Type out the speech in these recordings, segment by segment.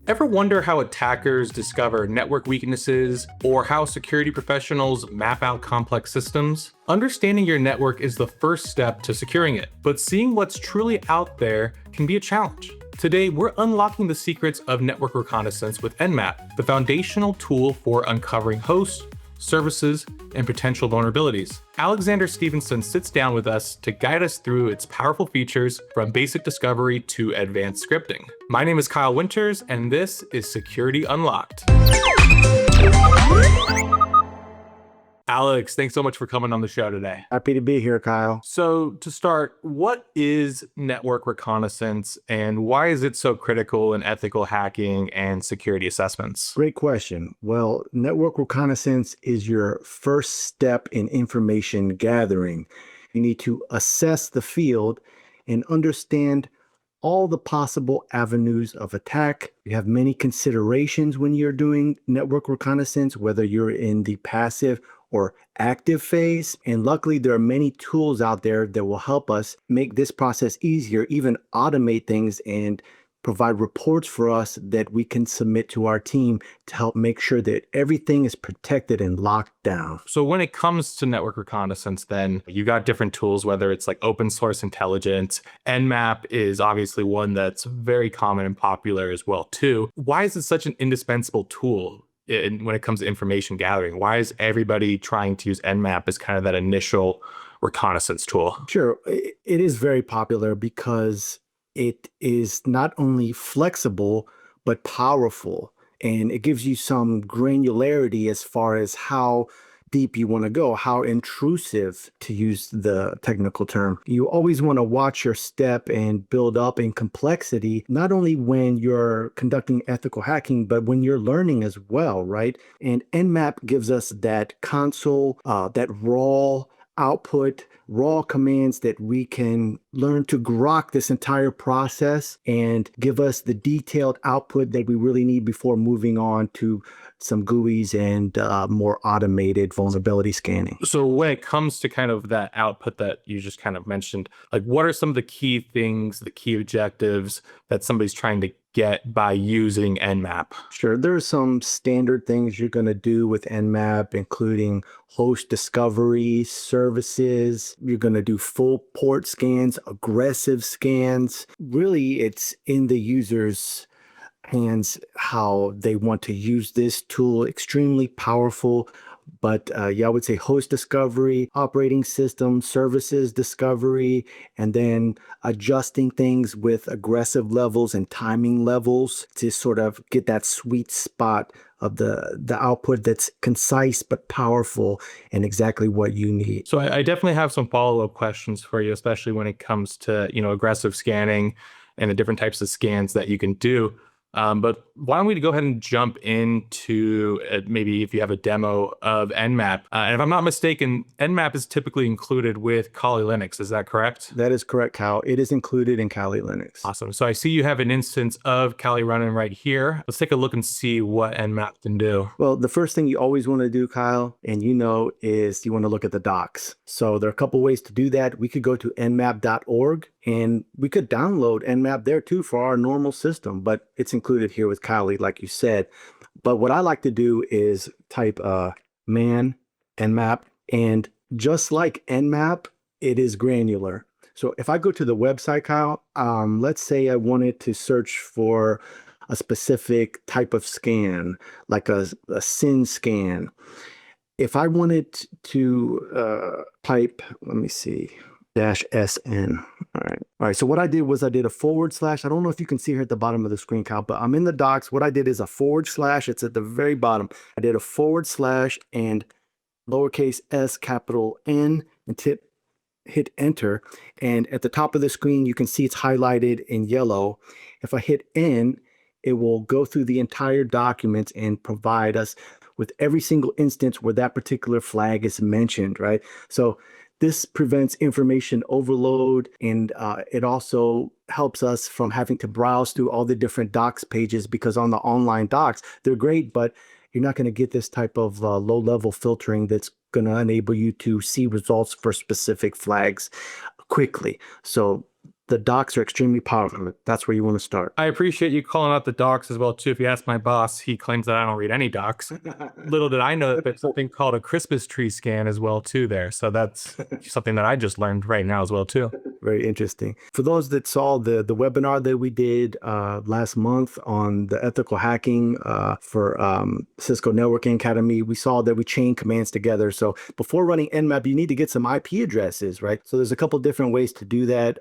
Ever wonder how attackers discover network weaknesses or how security professionals map out complex systems? Understanding your network is the first step to securing it, but seeing what's truly out there can be a challenge. Today, we're unlocking the secrets of network reconnaissance with NMAP, the foundational tool for uncovering hosts, services, and potential vulnerabilities. Alexander Stevenson sits down with us to guide us through its powerful features from basic discovery to advanced scripting. My name is Kyle Winters, and this is Security Unlocked. Alex, thanks so much for coming on the show today. Happy to be here, Kyle. So to start, what is network reconnaissance and why is it so critical in ethical hacking and security assessments? Great question. Well, network reconnaissance is your first step in information gathering. You need to assess the field and understand all the possible avenues of attack. You have many considerations when you're doing network reconnaissance, whether you're in the passive or active phase. And luckily, there are many tools out there that will help us make this process easier, even automate things and provide reports for us that we can submit to our team to help make sure that everything is protected and locked down. So when it comes to network reconnaissance, then you got different tools, whether it's like open source intelligence. NMAP is obviously one that's very common and popular as well too. Why is it such an indispensable tool when it comes to information gathering? Why is everybody trying to use NMAP as kind of that initial reconnaissance tool? Sure, it is very popular because it is not only flexible, but powerful. And it gives you some granularity as far as how deep you want to go, how intrusive, to use the technical term. You always want to watch your step and build up in complexity, not only when you're conducting ethical hacking, but when you're learning as well, right? And NMAP gives us that console, that raw output, raw commands that we can learn to grok this entire process and give us the detailed output that we really need before moving on to some GUIs and more automated vulnerability scanning. So when it comes to kind of that output that you just kind of mentioned, like what are some of the key things, the key objectives that somebody's trying to get by using NMAP? Sure. There are some standard things you're going to do with NMAP, including host discovery, services. You're going to do full port scans, aggressive scans. Really, it's in the user's hands how they want to use this tool. Extremely powerful. But yeah, I would say host discovery, operating system, services discovery, and then adjusting things with aggressive levels and timing levels to sort of get that sweet spot of the output that's concise but powerful and exactly what you need. So I definitely have some follow-up questions for you, especially when it comes to, aggressive scanning and the different types of scans that you can do. But why don't we go ahead and jump into maybe if you have a demo of NMAP. And if I'm not mistaken, NMAP is typically included with Kali Linux. Is that correct? That is correct, Kyle. It is included in Kali Linux. Awesome. So I see you have an instance of Kali running right here. Let's take a look and see what NMAP can do. Well, the first thing you always want to do, Kyle, and is you want to look at the docs. So there are a couple ways to do that. We could go to nmap.org and we could download NMAP there too for our normal system, but it's included here with Kali, like you said. But what I like to do is type man NMAP, and just like NMAP, it is granular. So if I go to the website, Kyle, let's say I wanted to search for a specific type of scan, like a SYN scan. If I wanted to type, let me see, -SN. All right. So what I did was I did a /. I don't know if you can see here at the bottom of the screen, Kyle, but I'm in the docs. What I did is a /. It's at the very bottom. I did a / and lowercase s, capital N, and hit enter. And at the top of the screen, you can see it's highlighted in yellow. If I hit N, it will go through the entire document and provide us with every single instance where that particular flag is mentioned, right? So this prevents information overload, and it also helps us from having to browse through all the different docs pages, because on the online docs, they're great, but you're not going to get this type of low-level filtering that's going to enable you to see results for specific flags quickly. So the docs are extremely powerful. That's where you want to start. I appreciate you calling out the docs as well too. If you ask my boss, he claims that I don't read any docs. Little did I know that there's something called a Christmas tree scan as well too there. So that's something that I just learned right now as well too. Very interesting. For those that saw the webinar that we did last month on the ethical hacking for Cisco Networking Academy, we saw that we chain commands together. So before running NMAP, you need to get some IP addresses, right? So there's a couple different ways to do that.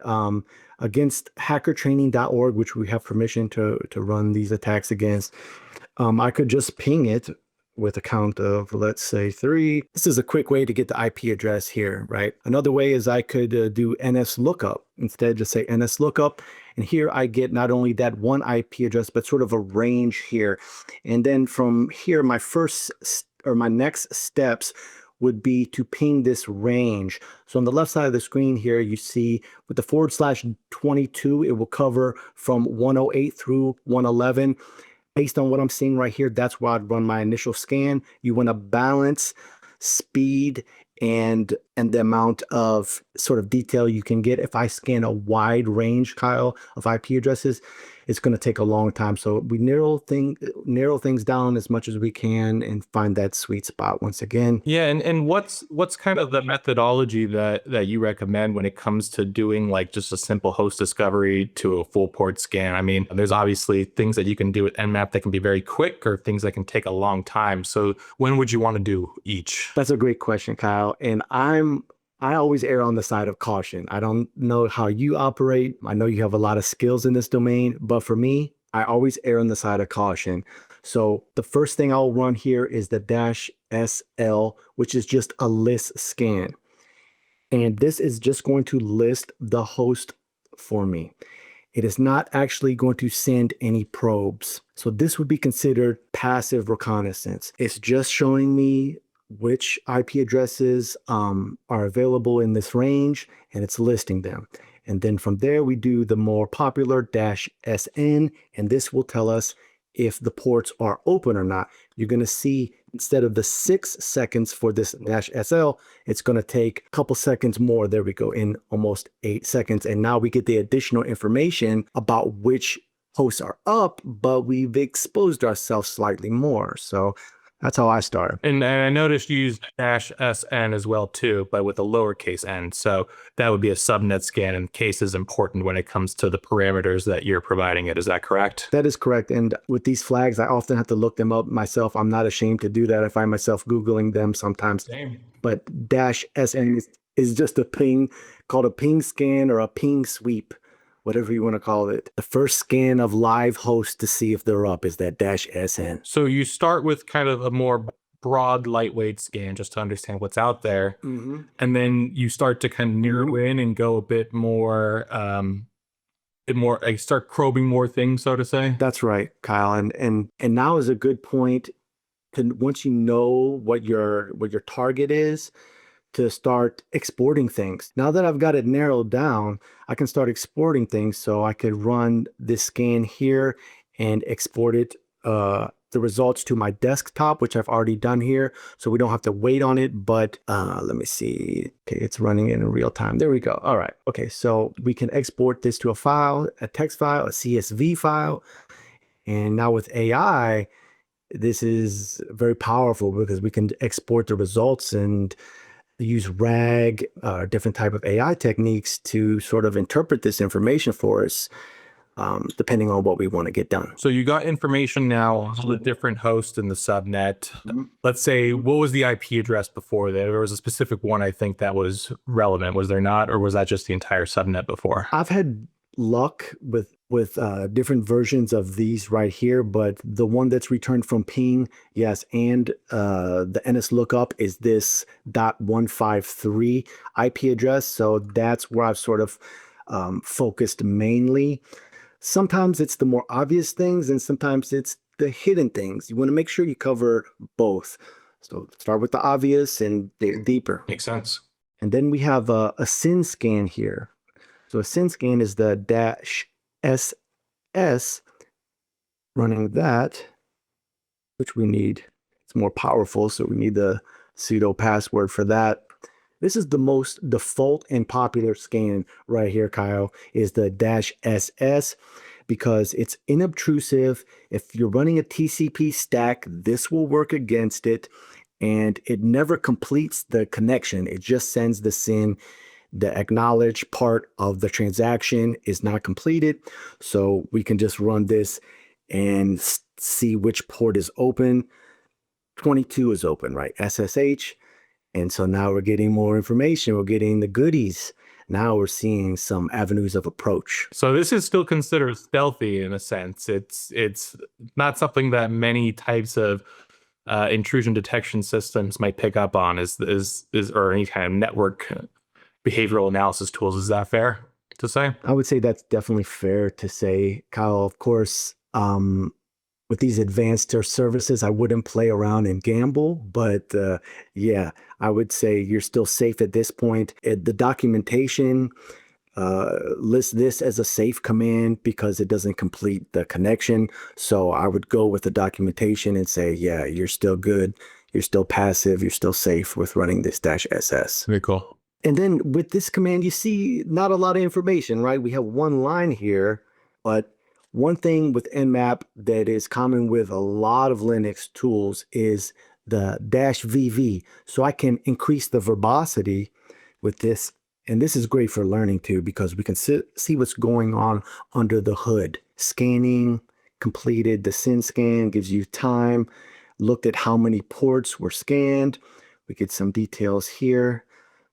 Against hackertraining.org, which we have permission to run these attacks against, I could just ping it with a count of, let's say, 3. This is a quick way to get the IP address here, right? Another way is I could do NS lookup. Instead, just say NS lookup. And here I get not only that one IP address, but sort of a range here. And then from here, my next steps would be to ping this range. So on the left side of the screen here, you see with the /22, it will cover from 108 through 111. Based on what I'm seeing right here, that's where I'd run my initial scan. You want to balance speed and the amount of sort of detail you can get. If I scan a wide range, Kyle, of IP addresses, it's going to take a long time. So we narrow things down as much as we can and find that sweet spot once again. Yeah, and what's kind of the methodology that you recommend when it comes to doing like just a simple host discovery to a full port scan? I mean, there's obviously things that you can do with NMAP that can be very quick or things that can take a long time. So when would you want to do each? That's a great question, Kyle. And I always err on the side of caution. I don't know how you operate. I know you have a lot of skills in this domain, but for me, I always err on the side of caution. So the first thing I'll run here is the -SL, which is just a list scan. And this is just going to list the host for me. It is not actually going to send any probes. So this would be considered passive reconnaissance. It's just showing me which IP addresses are available in this range, and it's listing them. And then from there, we do the more popular -SN, and this will tell us if the ports are open or not. You're going to see instead of the 6 seconds for this -SL, it's going to take a couple seconds more. There we go, in almost 8 seconds. And now we get the additional information about which hosts are up, but we've exposed ourselves slightly more. So that's how I start. And I noticed you used -SN as well too, but with a lowercase n. So that would be a subnet scan, and case is important when it comes to the parameters that you're providing it. Is that correct? That is correct. And with these flags, I often have to look them up myself. I'm not ashamed to do that. I find myself Googling them sometimes. Same. But -SN is just a ping, called a ping scan or a ping sweep, whatever you want to call it. The first scan of live hosts to see if they're up is that -SN. So you start with kind of a more broad, lightweight scan just to understand what's out there. Mm-hmm. And then you start to kind of narrow in and go a bit more, I start probing more things, so to say. That's right, Kyle. And now is a good point to, once you know what your target is, to start exporting things. Now that I've got it narrowed down, I can start exporting things. So I could run this scan here and export it, the results to my desktop, which I've already done here. So we don't have to wait on it, but let me see. Okay, it's running in real time. There we go. All right. Okay, so we can export this to a file, a text file, a CSV file. And now with AI, this is very powerful because we can export the results and use RAG, different type of AI techniques to sort of interpret this information for us, depending on what we want to get done. So you got information now on the different hosts in the subnet. Let's say, what was the IP address before that? There was a specific one, I think, that was relevant. Was there not? Or was that just the entire subnet before? I've had luck with different versions of these right here, but the one that's returned from ping, yes, and the NS lookup is this .153 IP address. So that's where I've sort of focused mainly. Sometimes it's the more obvious things, and sometimes it's the hidden things. You want to make sure you cover both. So start with the obvious and dig deeper. Makes sense. And then we have a SYN scan here. So a SYN scan is the -SS, running that, which we need. It's more powerful, so we need the pseudo password for that. This is the most default and popular scan right here, Kyle, is the -SS because it's inobtrusive. If you're running a TCP stack, this will work against it, and it never completes the connection. It just sends the SYN. The acknowledge part of the transaction is not completed. So we can just run this and see which port is open. 22 is open, right? SSH. And so now we're getting more information. We're getting the goodies. Now we're seeing some avenues of approach. So this is still considered stealthy in a sense. It's not something that many types of intrusion detection systems might pick up on, is or any kind of network behavioral analysis tools. Is that fair to say? I would say that's definitely fair to say, Kyle. Of course, with these advanced services, I wouldn't play around and gamble, but yeah, I would say you're still safe at this point. The documentation lists this as a safe command because it doesn't complete the connection. So I would go with the documentation and say, yeah, you're still good. You're still passive. You're still safe with running this -SS. Very cool. And then with this command, you see not a lot of information, right? We have one line here, but one thing with NMAP that is common with a lot of Linux tools is the -VV. So I can increase the verbosity with this. And this is great for learning too, because we can see what's going on under the hood. Scanning completed, the SYN scan gives you time, looked at how many ports were scanned. We get some details here.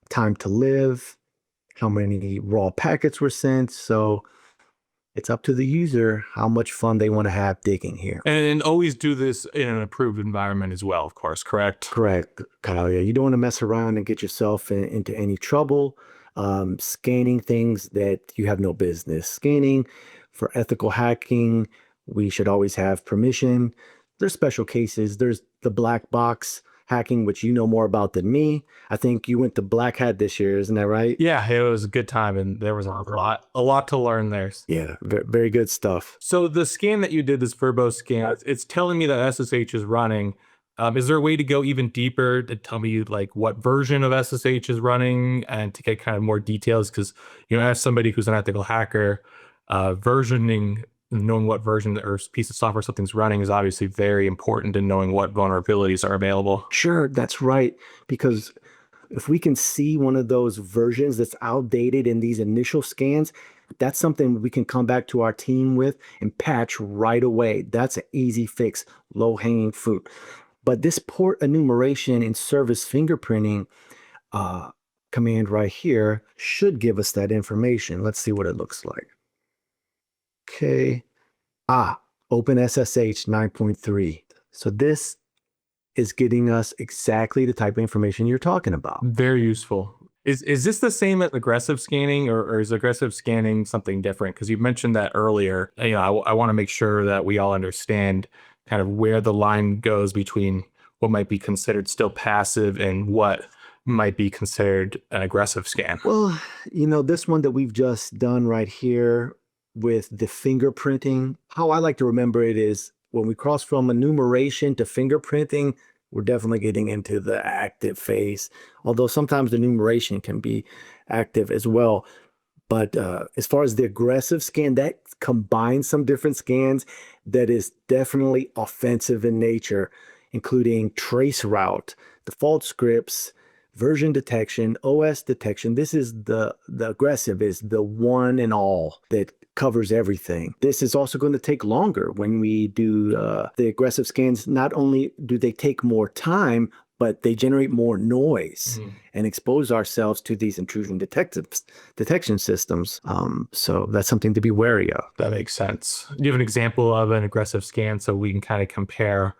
Time to live, how many raw packets were sent. So it's up to the user how much fun they want to have digging here. And always do this in an approved environment as well, of course, correct? Correct, Kyle. Yeah, you don't want to mess around and get yourself into any trouble. Scanning things that you have no business scanning. For ethical hacking, we should always have permission. There's special cases. There's the black box hacking, which you know more about than me. I think you went to Black Hat this year, isn't that right? Yeah, it was a good time, and there was a lot to learn there. Yeah, very good stuff. So the scan that you did, this Verbo scan, it's telling me that SSH is running. Is there a way to go even deeper to tell me like what version of SSH is running and to get kind of more details? Because as somebody who's an ethical hacker, versioning, knowing what version or piece of software something's running is obviously very important in knowing what vulnerabilities are available. Sure, that's right. Because if we can see one of those versions that's outdated in these initial scans, that's something we can come back to our team with and patch right away. That's an easy fix, low-hanging fruit. But this port enumeration in service fingerprinting command right here should give us that information. Let's see what it looks like. Okay. Open SSH 9.3. So this is getting us exactly the type of information you're talking about. Very useful. Is this the same as aggressive scanning, or is aggressive scanning something different? Because you mentioned that earlier. I want to make sure that we all understand kind of where the line goes between what might be considered still passive and what might be considered an aggressive scan. Well, this one that we've just done right here with the fingerprinting, how I like to remember it is when we cross from enumeration to fingerprinting, we're definitely getting into the active phase, although sometimes the enumeration can be active as well. But as far as the aggressive scan, that combines some different scans that is definitely offensive in nature, including trace route, default scripts, version detection, OS detection. This is the aggressive is the one and all that covers everything. This is also going to take longer when we do the aggressive scans. Not only do they take more time, but they generate more noise and expose ourselves to these intrusion detection systems. So that's something to be wary of. That makes sense. Do you have an example of an aggressive scan so we can kind of compare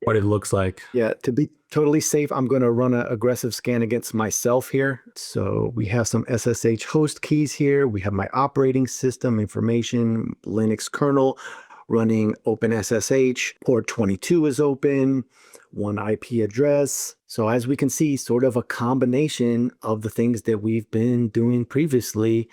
what it looks like? Yeah, to be totally safe, I'm going to run an aggressive scan against myself here. So we have some SSH host keys here. We have my operating system information, Linux kernel running OpenSSH. Port 22 is open, one IP address. So as we can see, sort of a combination of the things that we've been doing previously,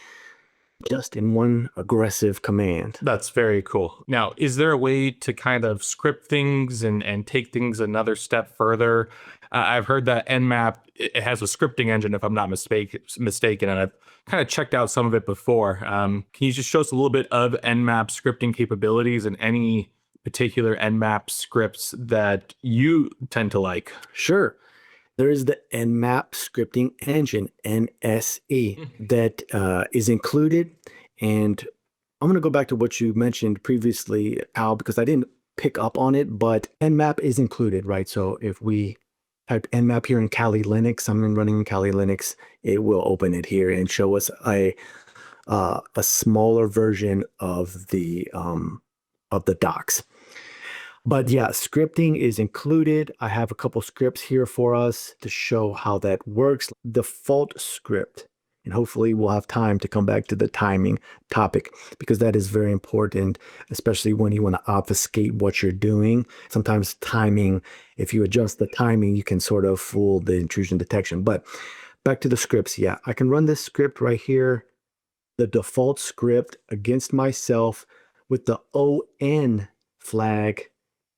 just in one aggressive command. That's very cool. Now, is there a way to kind of script things and take things another step further? I've heard that NMAP, it has a scripting engine, if I'm not mistaken, and I've kind of checked out some of it before. Can you just show us a little bit of NMAP scripting capabilities and any particular NMAP scripts that you tend to like? Sure. There is the NMAP scripting engine, NSE, that is included. And I'm going to go back to what you mentioned previously, Al, because I didn't pick up on it, but NMAP is included, right? So if we type NMAP here in Kali Linux, I'm running in Kali Linux, it will open it here and show us a smaller version of the docs. But yeah, scripting is included. I have a couple scripts here for us to show how that works. Default script, and hopefully we'll have time to come back to the timing topic because that is very important, especially when you want to obfuscate what you're doing. Sometimes timing, if you adjust the timing, you can sort of fool the intrusion detection. But back to the scripts. Yeah, I can run this script right here, the default script against myself with the ON flag,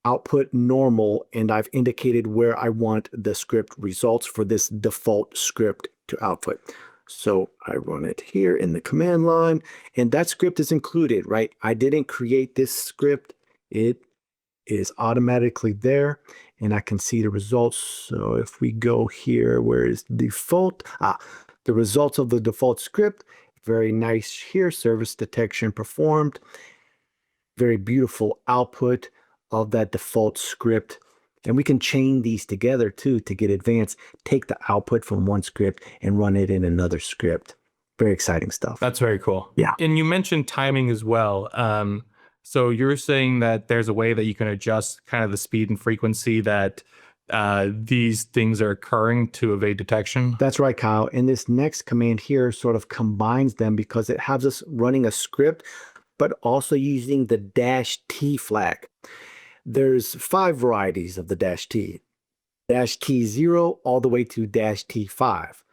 output normal, and I've indicated where I want the script results for this default script to output. So I run it here in the command line, and that script is included, right? I didn't create this script. It is automatically there, and I can see the results. So if we go here, where is default? The results of the default script, very nice here, service detection performed. Very beautiful output of that default script. And we can chain these together too to get advanced. Take the output from one script and run it in another script. Very exciting stuff. That's very cool. Yeah. And you mentioned timing as well. So you're saying that there's a way that you can adjust kind of the speed and frequency that these things are occurring to evade detection? That's right, Kyle. And this next command here sort of combines them because it has us running a script, but also using the -T flag. There's 5 varieties of the -T. -T0 all the way to -T5.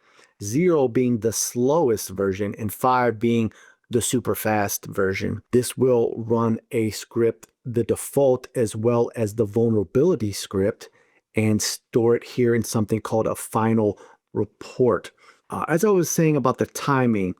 0 being the slowest version and 5 being the super fast version. This will run a script, the default as well as the vulnerability script, and store it here in something called a final report. As I was saying about the timing,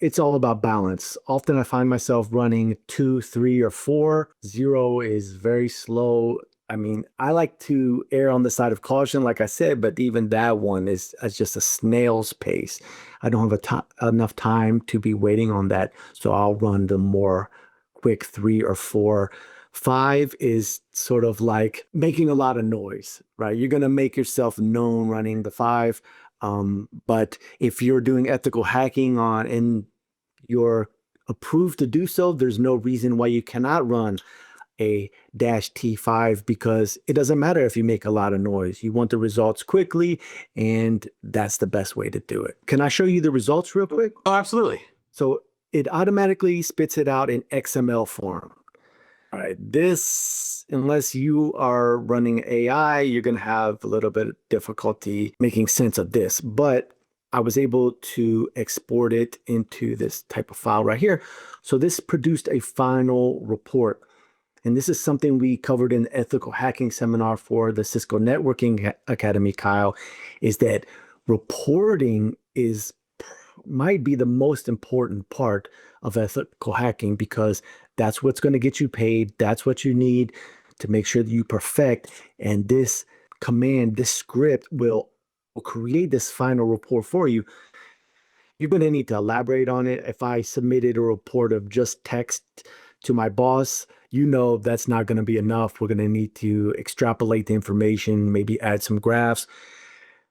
it's all about balance. Often I find myself running 2, 3, or 4. 0 is very slow. I mean, I like to err on the side of caution, like I said, but even that one is just a snail's pace. I don't have enough time to be waiting on that, so I'll run the more quick 3 or 4. 5 is sort of like making a lot of noise, right? You're going to make yourself known running the 5. But if you're doing ethical hacking and you're approved to do so, there's no reason why you cannot run a -T5 because it doesn't matter if you make a lot of noise. You want the results quickly, and that's the best way to do it. Can I show you the results real quick? Oh, absolutely. So it automatically spits it out in XML form. All right, this, unless you are running AI, you're going to have a little bit of difficulty making sense of this, but I was able to export it into this type of file right here. So this produced a final report. And this is something we covered in the ethical hacking seminar for the Cisco Networking Academy, Kyle, is that reporting might be the most important part of ethical hacking because that's what's going to get you paid. That's what you need to make sure that you perfect. And this command, this script will create this final report for you. You're going to need to elaborate on it. If I submitted a report of just text to my boss, you know that's not going to be enough. We're going to need to extrapolate the information, maybe add some graphs,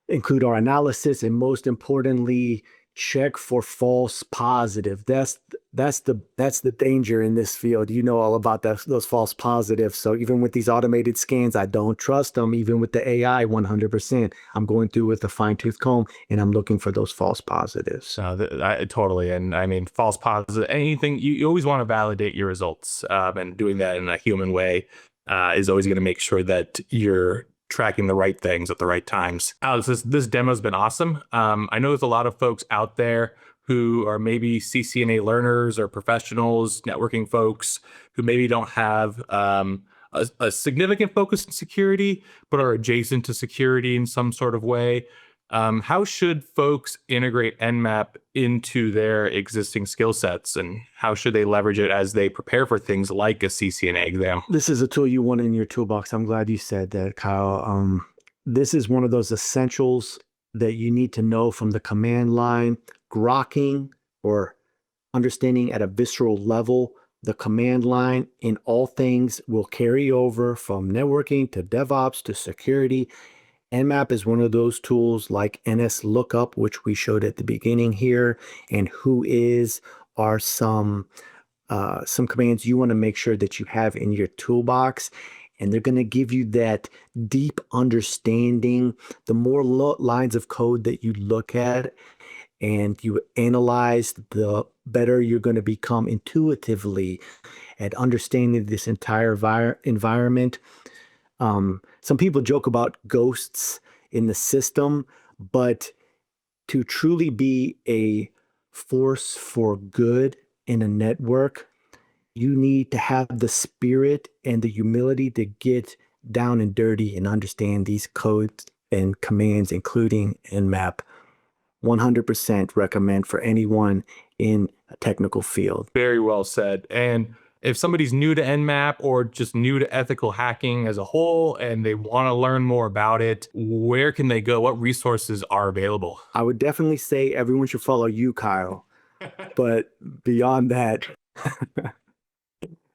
include our analysis, and most importantly, check for false positive. That's the danger in this field. You know all about those false positives. So even with these automated scans, I don't trust them. Even with the AI, 100%. I'm going through with a fine-tooth comb and I'm looking for those false positives. Totally. And I mean, false positive, anything, you always want to validate your results. And doing that in a human way is always going to make sure that you're tracking the right things at the right times. Alex, this demo has been awesome. I know there's a lot of folks out there who are maybe CCNA learners or professionals, networking folks who maybe don't have a significant focus in security, but are adjacent to security in some sort of way. How should folks integrate NMAP into their existing skill sets, and how should they leverage it as they prepare for things like a CCNA exam? This is a tool you want in your toolbox. I'm glad you said that, Kyle. This is one of those essentials that you need to know from the command line. Grokking, or understanding at a visceral level the command line in all things, will carry over from networking to DevOps to security. NMAP is one of those tools like NSLOOKUP, which we showed at the beginning here, and WHOIS are some commands you want to make sure that you have in your toolbox. And they're going to give you that deep understanding. The more lines of code that you look at and you analyze, the better you're going to become intuitively at understanding this entire environment. Some people joke about ghosts in the system, but to truly be a force for good in a network, you need to have the spirit and the humility to get down and dirty and understand these codes and commands, including NMAP. 100% recommend for anyone in a technical field. Very well said. And if somebody's new to NMAP or just new to ethical hacking as a whole and they want to learn more about it, where can they go? What resources are available? I would definitely say everyone should follow you, Kyle. But beyond that,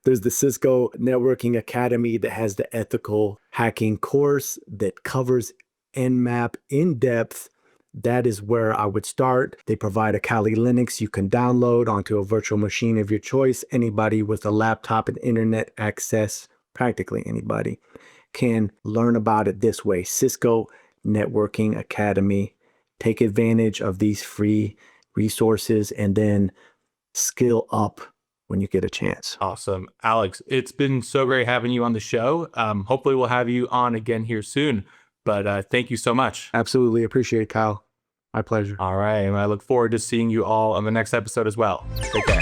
there's the Cisco Networking Academy that has the ethical hacking course that covers NMAP in depth. That is where I would start. They provide a Kali Linux you can download onto a virtual machine of your choice. Anybody with a laptop and internet access, practically anybody, can learn about it this way. Cisco Networking Academy. Take advantage of these free resources and then skill up when you get a chance. Awesome. Alex, it's been so great having you on the show. Hopefully we'll have you on again here soon. But thank you so much. Absolutely appreciate it, Kyle. My pleasure. All right. And I look forward to seeing you all on the next episode as well. Take care.